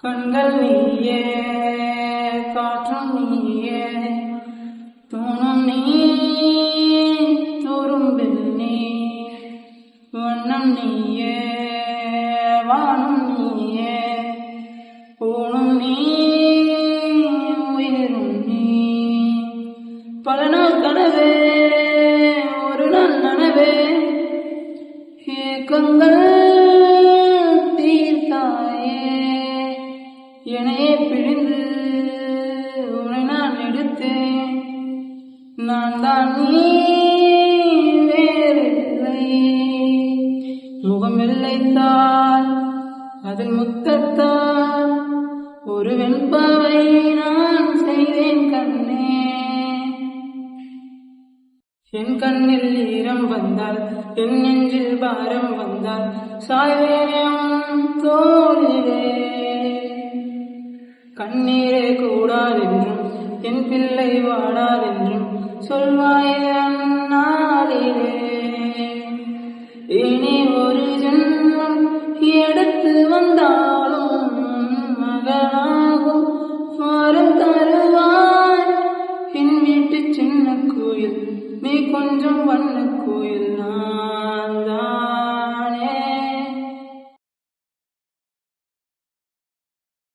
கண்கள் நீயே, காற்றும் நீயே, தூணும் நீ, துரும்பில் நீ, வண்ணம் நீயே, வானும் நீயே, ஊனும் நீ, உயிரும் நீ. பல நாள் கனவே, ஒரு நாள் நனவே, ஏக்கங்கள் தீர்த்தாயே. என்னையே பிழிந்து உன்னை நான் எடுத்தேன். நான் தான் நீ வேறில்லை. முகம் வெள்ளைத்தால் அதில் முத்தத்தால் ஒரு வெண்பாவை நான் செய்தேன் கண்ணே. என் கண்ணில் ஈரம் வந்தால், என் நெஞ்சில் பாரம் வந்தால், சாய்வேன் தோழிலே. கண்ணீரே கூடாதென்றும் என் பிள்ளை வாடாதென்றும் சொல்வாயே அந்நாளிலே. இனி ஒரு ஜென்மம் எடுத்து வந்தாலும் மகனாகும் மாறும் தருவாய். என் வீட்டு சின்ன கோயில், நீ கொஞ்சம் வண்ண கோயில். நான் தான்